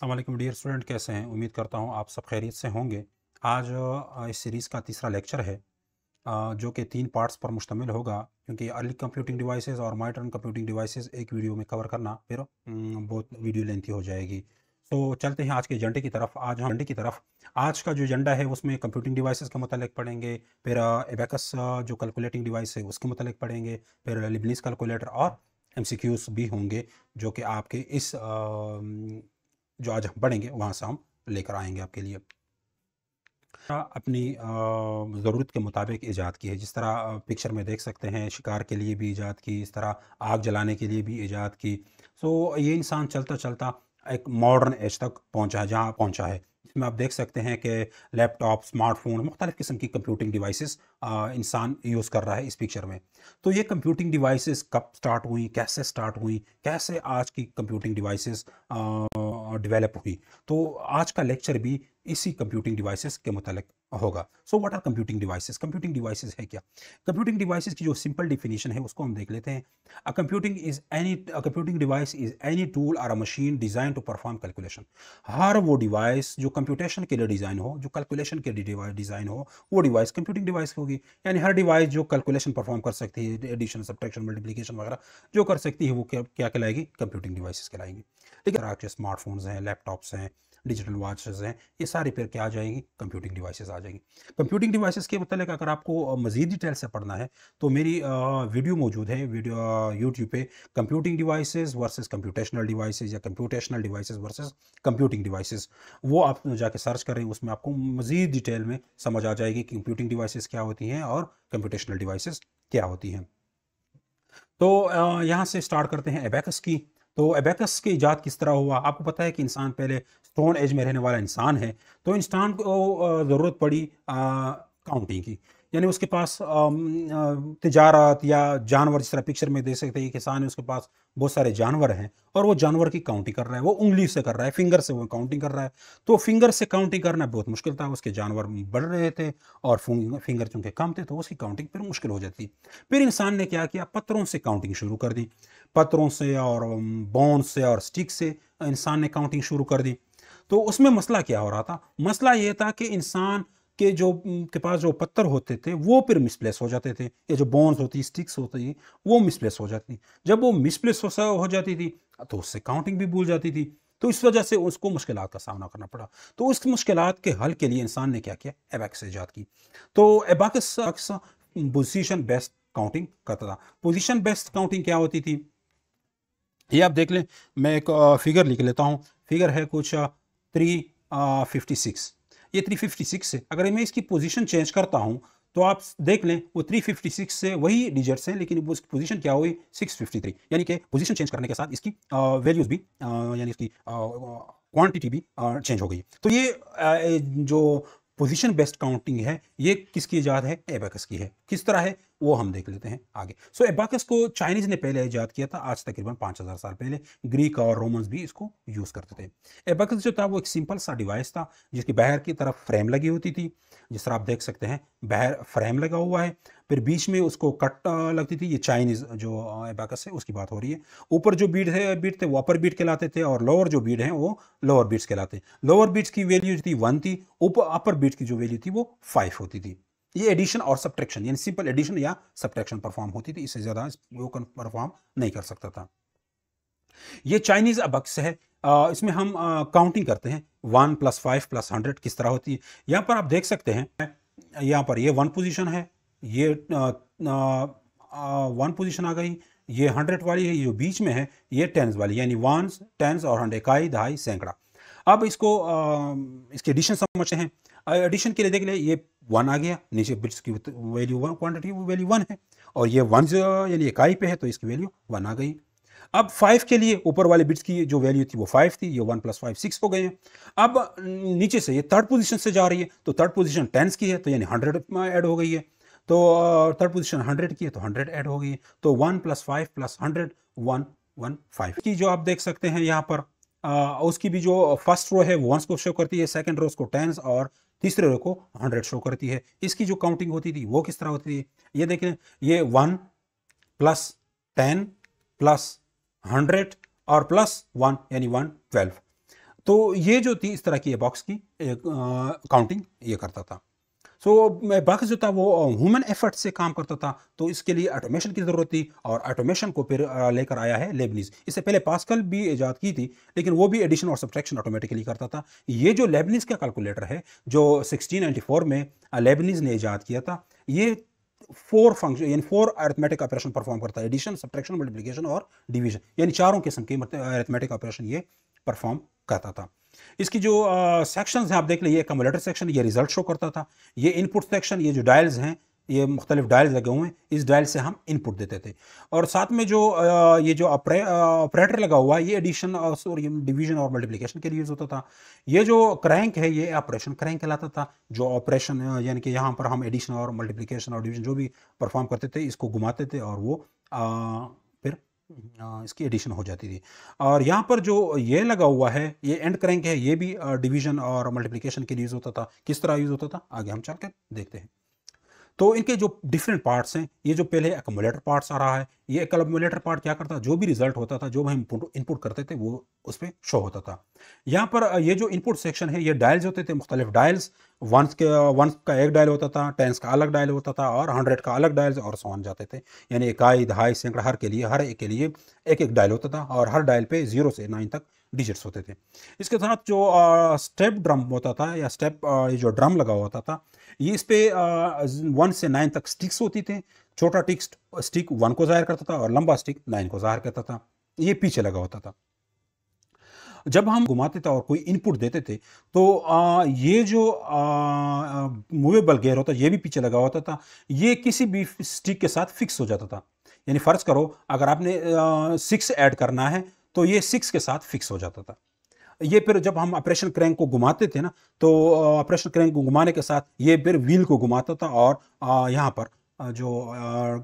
अस्सलाम वालेकुम dear student, कैसे हैं? उम्मीद करता हूँ आप सब खैरियत से होंगे। आज इस सीरीज़ का तीसरा लेक्चर है, जो कि 3 पार्ट्स पर मुश्तमिल होगा, क्योंकि अर्ली कंप्यूटिंग डिवाइसेस और मॉडर्न कंप्यूटिंग डिवाइसेस एक वीडियो में कवर करना फिर बहुत वीडियो लेंथी हो जाएगी। तो चलते हैं आज के एजेंडे की तरफ। आज का जो एजेंडा है उसमें कंप्यूटिंग डिवाइसेस के मतलब पढ़ेंगे, फिर एबेकस जो कैलकुलेटिंग डिवाइस है उसके मतलब पढ़ेंगे, फिर लिबनीज़ कैलकुलेटर और एमसीक्यूज़ भी होंगे, जो कि आपके इस जो आज हम पढ़ेंगे वहाँ से हम लेकर आएंगे आपके लिए। अपनी ज़रूरत के मुताबिक ईजाद की है। जिस तरह पिक्चर में देख सकते हैं, शिकार के लिए भी ईजाद की, इस तरह आग जलाने के लिए भी ईजाद की। सो ये इंसान चलता चलता एक मॉडर्न एज तक पहुंचा है, जहां पहुंचा है। इसमें आप देख सकते हैं कि लैपटॉप, स्मार्टफोन, मुख्तलिफ़ किस्म की कंप्यूटिंग डिवाइसेस इंसान यूज़ कर रहा है इस पिक्चर में। तो ये कंप्यूटिंग डिवाइसेस कब स्टार्ट हुई, कैसे स्टार्ट हुई, कैसे आज की कंप्यूटिंग डिवाइसेस डेवलप हुई। तो आज का लेक्चर भी इसी कंप्यूटिंग डिवाइसेस के मुतालिक होगा। So what are computing devices? Computing devices है क्या? कंप्यूटिंग डिवाइसेस की जो सिंपल डिफिनीशन है उसको हम देख लेते हैं। A computing device is any tool or a machine design to perform calculation. हर वो डिवाइस जो कंप्यूटेशन के लिए डिजाइन हो, जो कैलकुलेशन के लिए डिजाइन हो, वो डिवाइस कंप्यूटिंग डिवाइस होगी। यानी हर डिवाइस जो कैलकुलेशन परफॉर्म कर सकती है, एडिशन, सब्ट्रैक्शन, मल्टीप्लिकेशन वगैरह जो कर सकती है, वो क्या क्या कहलाएगी? कंप्यूटिंग डिवाइसेस कहलाएंगी। लेकिन आपके स्मार्टफोन्स हैं, लैपटॉप्स हैं, डिजिटल वॉचेस हैं, ये सारी फिर क्या आ जाएंगी? कंप्यूटिंग डिवाइसेस आ जाएंगी। कंप्यूटिंग डिवाइसेस के मतलब अगर आपको मज़ीद डिटेल से पढ़ना है तो मेरी वीडियो मौजूद है यूट्यूब पे, computing devices versus computational devices या computational devices versus computing devices. वो आप जाके सर्च करें, उसमें आपको मज़ीद डिटेल में समझ आ जाएगी कि कंप्यूटिंग डिवाइसेस क्या होती हैं और कंप्यूटेशनल डिवाइसेस क्या होती हैं। तो यहाँ से स्टार्ट करते हैं एबेकस की। तो एबेकस की इजाद किस तरह हुआ? आपको पता है कि इंसान पहले स्टोन एज में रहने वाला इंसान है। तो इंसान को ज़रूरत पड़ी काउंटिंग की। यानी उसके पास तिजारत या जानवर, जिस तरह पिक्चर में देख सकते हैं, किसान है, उसके पास बहुत सारे जानवर हैं और वो जानवर की काउंटिंग कर रहा है। वो उंगली से कर रहा है, फिंगर से वो काउंटिंग कर रहा है। तो फिंगर से काउंटिंग करना बहुत मुश्किल था। उसके जानवर बढ़ रहे थे और फिंगर चूंकि कम थे, तो उसकी काउंटिंग फिर मुश्किल हो जाती। फिर इंसान ने क्या किया? पत्थरों से काउंटिंग शुरू कर दी। पत्थरों से और बोन से और स्टिक से इंसान ने काउंटिंग शुरू कर दी। तो उसमें मसला क्या हो रहा था? मसला ये था कि इंसान के जो के पास जो पत्थर होते थे वो फिर मिसप्लेस हो जाते थे, या जो बोन्स होती, स्टिक्स होती, वो मिसप्लेस हो जाती। जब वो मिसप्लेस हो जाती थी तो उससे काउंटिंग भी भूल जाती थी। तो इस वजह से उसको मुश्किलात का सामना करना पड़ा। तो उस मुश्किलात के हल के लिए इंसान ने क्या किया? एबैकस ईजाद की। तो एबैकस पोजीशन बेस्ड काउंटिंग करता था। पोजीशन बेस्ड काउंटिंग क्या होती थी, ये आप देख लें। मैं एक फिगर लिख लेता हूँ। फिगर है कुछ 356। ये 356 है। अगर मैं इसकी पोजीशन चेंज करता हूँ तो आप देख लें, वो 356 से वही डिजिट्स हैं, लेकिन वो उसकी पोजीशन क्या हुई? 653। यानी कि पोजीशन चेंज करने के साथ इसकी वैल्यूज भी यानी इसकी क्वांटिटी भी चेंज हो गई। तो ये जो पोजीशन बेस्ड काउंटिंग है, ये किसकी इजाद है? एबैकस की है। किस तरह है वो हम देख लेते हैं आगे। सो एबैकस को चाइनीज ने पहले इजाद किया था, आज तकरीबन 5000 साल पहले। ग्रीक और रोमन्स भी इसको यूज करते थे। एबैकस जो था वो एक सिंपल सा डिवाइस था, जिसकी बाहर की तरफ फ्रेम लगी होती थी। जिस तरह आप देख सकते हैं, बाहर फ्रेम लगा हुआ है, फिर बीच में उसको कट लगती थी। ये चाइनीज जो एबैकस है उसकी बात हो रही है। ऊपर जो बीट थे वो अपर बीट कहलाते थे, और लोअर जो बीट हैं वो लोअर बीट्स कहलाते। लोअर बीट्स की वैल्यू जो थी 1 थी, ऊपर अपर बीट की जो वैल्यू थी वो 5 होती थी। ये एडिशन और सब्ट्रैक्शन, यानी सिंपल एडिशन या सब्ट्रैक्शन परफॉर्म होती थी। इससे ज्यादा वो परफॉर्म नहीं कर सकता था। ये चाइनीज अबक्स है। इसमें हम काउंटिंग करते हैं। 1 + 5 + 100 किस तरह होती है, यहाँ पर आप देख सकते हैं। यहाँ पर ये 1 पोजीशन है, ये 1 पोजीशन आ गई। ये 100 वाली है, ये जो बीच में है ये टेंस वाली, यानी वंस, टेंस और 100, इकाई, दहाई, सैकड़ा। अब इसको इसके एडिशन समझते हैं। एडिशन के लिए देख ले, ये 1 आ गया, नीचे बिट्स की वैल्यू 1, क्वांटिटी वैल्यू 1 है, और ये 1 यानी इकाई पे है, तो इसकी वैल्यू 1 आ गई। अब 5 के लिए ऊपर वाले बिट्स की जो वैल्यू थी वो 5 थी, ये 1 + 5 6 हो गए हैं। अब नीचे से ये थर्ड पोजीशन से जा रही है, तो थर्ड पोजीशन टेंस की है, तो यानी 100 ऐड हो गई है। तो थर्ड पोजीशन 100 की है, तो 100 ऐड हो गई है। तो 1 + 5 + 100 1 1 5 की जो आप देख सकते हैं यहाँ पर, उसकी भी जो फर्स्ट रो है वो 1 को शो करती है, सेकंड रो उसको टेंस, और तीसरे रो को 100 शो करती है। इसकी जो काउंटिंग होती थी वो किस तरह होती थी, ये देखें। ये 1 + 10 + 100 और +1 यानी 112। तो ये जो थी इस तरह की बॉक्स की काउंटिंग ये करता था। सो बॉक्स जो था वो ह्यूमन एफर्ट से काम करता था, तो इसके लिए ऑटोमेशन की ज़रूरत थी, और ऑटोमेशन को फिर लेकर आया है लेबनीज़। इससे पहले पास्कल भी इजाद की थी, लेकिन वो भी एडिशन और सब्ट्रैक्शन ऑटोमेटिकली करता था। ये जो लेबनीज़ का कैलकुलेटर है जो 1694 में लेबनीज़ ने इजाद किया था, ये 4 फंक्शन यानी 4 अरिथमेटिक ऑपरेशन परफॉर्म करता है, एडिशन, सब्ट्रैक्शन, मल्टीप्लिकेशन और डिवीजन, यानी चारों किस्म के अरिथमेटिक ऑपरेशन ये परफॉर्म करता था। इसकी जो सेक्शंस हैं आप देख लीजिए, कम्युलेटर सेक्शन ये रिजल्ट शो करता था, ये इनपुट सेक्शन, ये जो डायल्स हैं ये मुख्तलिफ डायल्स लगे हुए हैं, इस डायल से हम इनपुट देते थे, और साथ में जो ये जो ऑपरेटर लगा हुआ है ये एडिशन और डिवीजन और मल्टीप्लिकेशन के लिए यूज़ होता था। ये जो क्रैंक है ये ऑपरेशन क्रैंक कहलाता था, जो ऑपरेशन यानी कि यहाँ पर हम एडिशन और मल्टीप्लिकेशन और डिवीजन जो भी परफॉर्म करते थे इसको घुमाते थे और वो फिर इसकी एडिशन हो जाती थी। और यहाँ पर जो ये लगा हुआ है ये एंड क्रैंक है, ये भी डिवीजन और मल्टीप्लिकेशन के लिए यूज़ होता था। किस तरह यूज़ होता था आगे हम चलकर देखते हैं। तो इनके जो डिफरेंट पार्ट्स हैं, ये जो पहले एक्यूमुलेटर पार्ट्स आ रहा है, ये एक्यूमुलेटर पार्ट क्या करता है, जो भी रिजल्ट होता था, जो भी हम इनपुट करते थे वो उस पर शो होता था। यहाँ पर ये जो इनपुट सेक्शन है ये डायल्स होते थे, मुख्तलिफ डायल्स, वंस का एक डायल होता था, टेंस का अलग डायल होता था, और 100 का अलग डायल्स और सो ऑन जाते थे, यानी इकाई, दहाई, सैकड़ा, हर एक के लिए एक एक डायल होता था, और हर डायल पे 0 से 9 तक डिजिट्स होते थे। इसके साथ जो स्टेप ड्रम होता था या स्टेप जो ड्रम लगा होता था, ये इस पे 1 से 9 तक स्टिक्स होती थे। छोटा स्टिक 1 को जाहिर करता था और लंबा स्टिक 9 को जाहिर करता था, ये पीछे लगा होता था। जब हम घुमाते थे और कोई इनपुट देते थे तो ये जो मूवेबल गेयर होता ये भी पीछे लगा होता था, ये किसी भी स्टिक के साथ फिक्स हो जाता था। यानी फ़र्ज़ करो अगर आपने 6 ऐड करना है तो ये 6 के साथ फिक्स हो जाता था। ये फिर जब हम ऑपरेशन क्रैंक को घुमाते थे ना, तो ऑपरेशन क्रैंक को घुमाने के साथ ये फिर व्हील को घुमाता था और यहाँ पर जो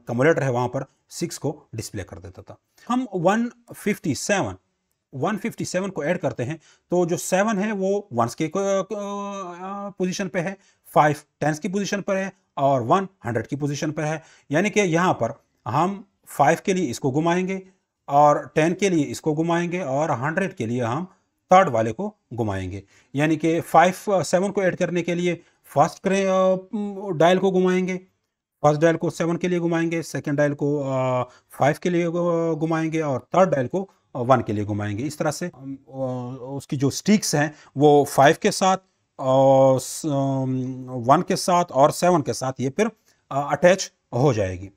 कम्युलेटर है वहाँ पर 6 को डिस्प्ले कर देता था। हम 157 को ऐड करते हैं तो जो 7 है वो वंस के पोजीशन पे है, 5 टेंस की पोजीशन पर है और 1 100 की पोजीशन पर है। यानी कि यहाँ पर हम 5 के लिए इसको घुमाएंगे और 10 के लिए इसको घुमाएंगे और 100 के लिए हम थर्ड वाले को घुमाएंगे। यानी कि 7 को ऐड करने के लिए फर्स्ट डायल को घुमाएंगे, फर्स्ट डायल को 7 के लिए घुमाएंगे, सेकंड डायल को 5 के लिए घुमाएंगे और थर्ड डायल को 1 के लिए घुमाएंगे। इस तरह से उसकी जो स्टिक्स हैं वो 5 के साथ और 1 के साथ और 7 के साथ ये फिर अटैच हो जाएगी।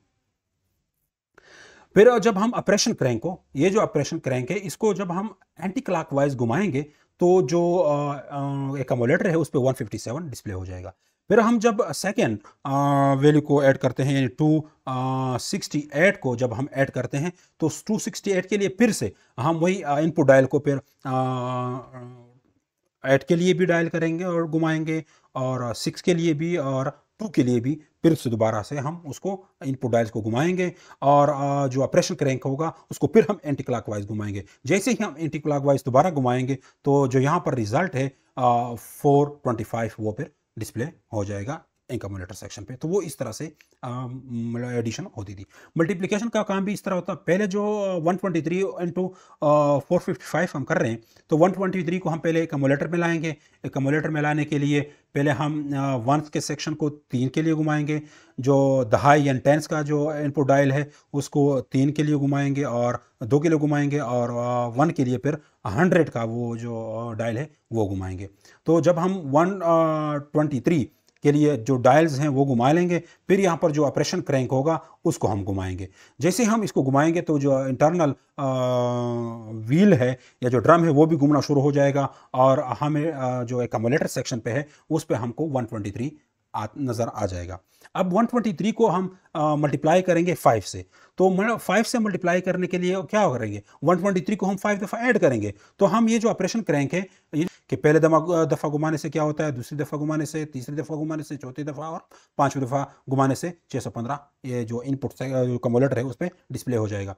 फिर जब हम ऑपरेशन क्रैंक को, ये जो ऑपरेशन क्रैंक है इसको जब हम एंटी क्लॉकवाइज घुमाएंगे तो जो एक्यूमुलेटर है उस पर 157 डिस्प्ले हो जाएगा। फिर हम जब सेकेंड वैल्यू को ऐड करते हैं यानी 268 को जब हम ऐड करते हैं तो 268 के लिए फिर से हम वही इनपुट डायल को फिर ऐड के लिए भी डायल करेंगे और घुमाएंगे और 6 के लिए भी और 2 के लिए भी फिर से दोबारा से हम उसको इनपुट डायल्स को घुमाएंगे और जो ऑपरेशन क्रैंक होगा उसको फिर हम एंटी क्लॉकवाइज घुमाएंगे। जैसे ही हम एंटी क्लॉकवाइज दोबारा घुमाएंगे तो जो यहाँ पर रिजल्ट है 425 वो फिर डिस्प्ले हो जाएगा एक्यूमुलेटर सेक्शन पे। तो वो इस तरह से एडिशन होती थी। मल्टीप्लिकेशन का काम भी इस तरह होता है। पहले जो 123 इंटू 455 हम कर रहे हैं तो 123 को हम पहले एक्यूमुलेटर में लाएंगे। एक्यूमुलेटर में लाने के लिए पहले हम 1 के सेक्शन को 3 के लिए घुमाएंगे, जो दहाई यानी टेंस का जो इनपुट डायल है उसको 3 के लिए घुमाएंगे और 2 के लिए घुमाएंगे और 1 के लिए फिर 100 का वो जो डायल है वो घुमाएंगे। तो जब हम 123 के लिए जो डायल्स हैं वो घुमा लेंगे, फिर यहाँ पर जो ऑपरेशन क्रैंक होगा उसको हम घुमाएंगे। जैसे हम इसको घुमाएंगे तो जो इंटरनल व्हील है या जो ड्रम है वो भी घूमना शुरू हो जाएगा और हमें जो एक्यूमुलेटर सेक्शन पे है उस पे हमको 123 नज़र आ जाएगा। अब 123 को हम मल्टीप्लाई करेंगे 5 से, तो 5 से मल्टीप्लाई करने के लिए क्या करेंगे, 123 को हम 5 दफ़ा ऐड करेंगे। तो हम ये जो ऑपरेशन क्रैंक है कि पहले दफ़ा घुमाने से क्या होता है, दूसरी दफ़ा घुमाने से, तीसरी दफ़ा घुमाने से, चौथी दफ़ा और पांचवी दफ़ा घुमाने से 615 ये जो इनपुट जो कम्युलेटर है उस पर डिस्प्ले हो जाएगा।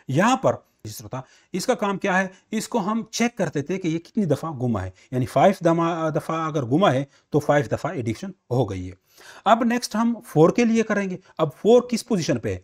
यहाँ पर जिस तरह इसका काम क्या है, इसको हम चेक करते थे कि ये कितनी दफ़ा घुमा है, यानी 5 दफ़ा अगर घुमा है तो 5 दफ़ा एडिशन हो गई है। अब नेक्स्ट हम 4 के लिए करेंगे। अब 4 किस पोजीशन पे है,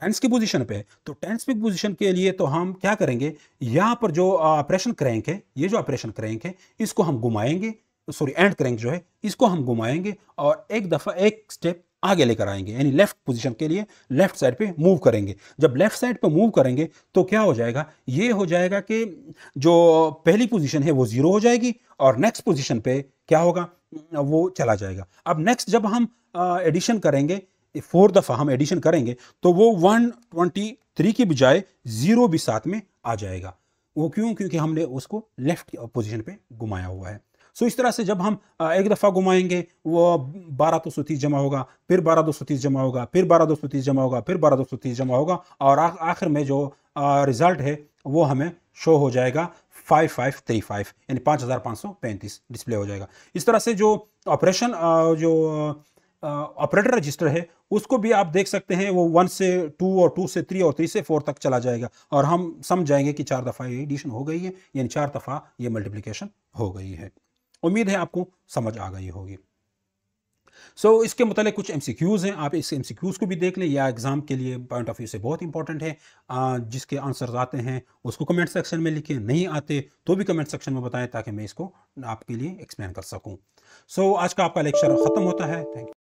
टेंस की पोजीशन पे है, तो टेंस की पोजीशन के लिए तो हम क्या करेंगे, यहाँ पर जो ऑपरेशन क्रैंक है, ये जो ऑपरेशन क्रैंक है, इसको हम घुमाएंगे, सॉरी एंड क्रैंक जो है इसको हम घुमाएंगे और एक दफ़ा एक स्टेप आगे लेकर आएंगे, यानी लेफ्ट पोजीशन के लिए लेफ्ट साइड पे मूव करेंगे। जब लेफ्ट साइड पे मूव करेंगे तो क्या हो जाएगा, ये हो जाएगा कि जो पहली पोजीशन है वो जीरो हो जाएगी और नेक्स्ट पोजीशन पे क्या होगा, वो चला जाएगा। अब नेक्स्ट जब हम एडिशन करेंगे, 4 दफ़ा हम एडिशन करेंगे तो वो 123 की बजाय 0 भी साथ में आ जाएगा। वो क्यों, क्योंकि हमने उसको लेफ्ट पोजीशन पे घुमाया हुआ है। सो इस तरह से जब हम एक दफ़ा घुमाएंगे वो 12,230 जमा होगा, फिर 12,230 जमा होगा, फिर 12,230 जमा होगा, फिर 12,230 जमा होगा और आखिर में जो रिजल्ट है वो हमें शो हो जाएगा 5535, यानी 5535 डिस्प्ले हो जाएगा। इस तरह से जो ऑपरेशन जो ऑपरेटर रजिस्टर है उसको भी आप देख सकते हैं, वो 1 से 2 और 2 से 3 और 3 से 4 तक चला जाएगा और हम समझ जाएंगे कि 4 दफ़ा ये एडिशन हो गई है, यानी 4 दफ़ा ये मल्टीप्लिकेशन हो गई है। उम्मीद है आपको समझ आ गई होगी। इसके मतलब कुछ एमसीक्यूज़ हैं, आप इस एमसीक्यूज़ को भी देख लें, या एग्जाम के लिए पॉइंट ऑफ व्यू से बहुत इंपॉर्टेंट है। जिसके आंसर्स आते हैं उसको कमेंट सेक्शन में लिखें, नहीं आते तो भी कमेंट सेक्शन में बताएं ताकि मैं इसको आपके लिए एक्सप्लेन कर सकूं। आज का आपका लेक्चर ख़त्म होता है। Thank you.